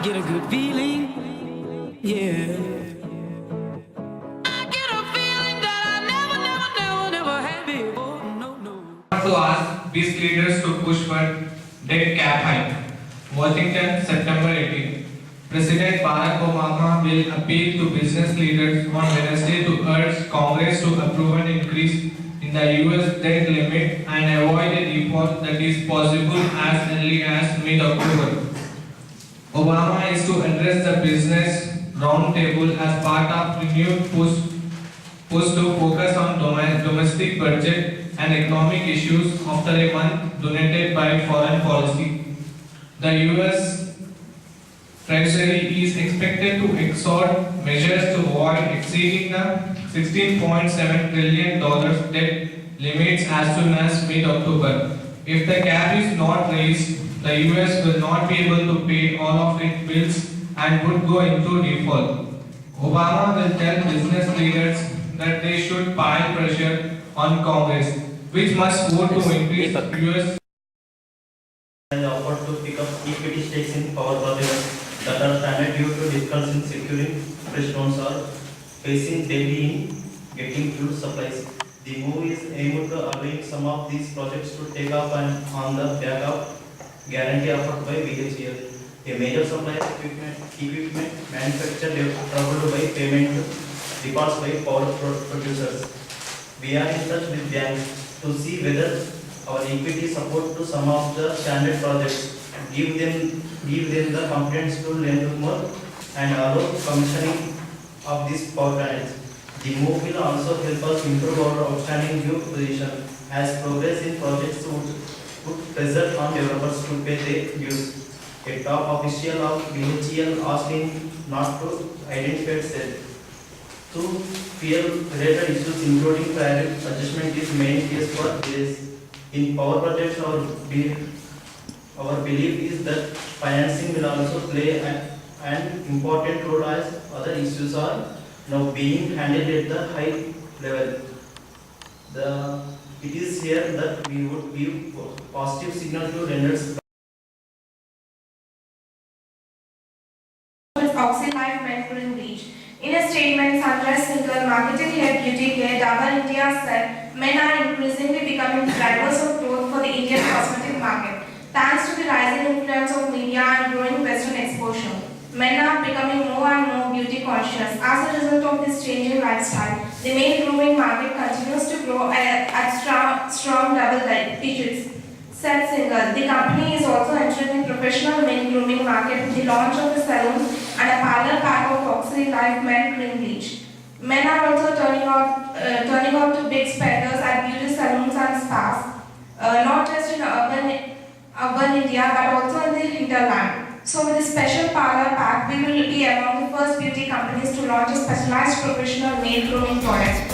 get a good feeling, yeah. I get a feeling that I never had before. No. To ask these leaders to push for debt cap hike. Washington, September 18. President Barack Obama will appeal to business leaders on Wednesday to urge Congress to approve an increase in the US debt limit and avoid a default that is possible as early as mid-October. Obama is to address the business roundtable as part of renewed push to focus on domestic budget and economic issues after a month dominated by foreign policy. The US Treasury is expected to exert measures to avoid exceeding the $16.7 trillion debt limits as soon as mid-October. If the cap is not raised, the US will not be able to pay all of its bills and would go into default. Obama will tell business leaders that they should pile pressure on Congress, which must vote to increase US and offered to pick up equity stakes in power projects that are stranded due to difficulties in securing fresh loans or facing delay in getting fuel supplies. The move is aimed at allowing some of these projects to take off and on the back of guarantee offered by BHEL, a major supplier of equipment manufactured troubled by payment defaults by power producers. We are in touch with banks to see whether our equity support to some of the standard projects give them the confidence to lend more and allow commissioning of these power plants. The move will also help us improve our outstanding due position as progress in projects would put pressure on developers to pay their dues. A top official of BHEL asked him not to identify said. Two fuel-related issues including tariff adjustment is main case for this. In power projects, our belief is that financing will also play an important role as other issues are now being handled at the high level. It is here that we would give positive signal to lenders. Oxy Life Mentoring Beach. In a statement, Sunrise Single, marketing head beauty care Dabur India said, men are increasingly becoming drivers of growth for the Indian cosmetic market. Thanks to the rising influence of media and growing Western exposure, men are becoming more and more beauty conscious. As a result of this changing lifestyle, the male grooming market continues to grow at strong double digits. Said Singhal, the company is also entering the professional men grooming market with the launch of a salon and a parlor pack of Oxy Life Men Clean Bleach. Men are also turning out to big spenders at beauty salons and spas, not just in urban India but also in the hinterland. So with this special parlor pack, we will be among the first beauty companies to launch a specialized professional male grooming product.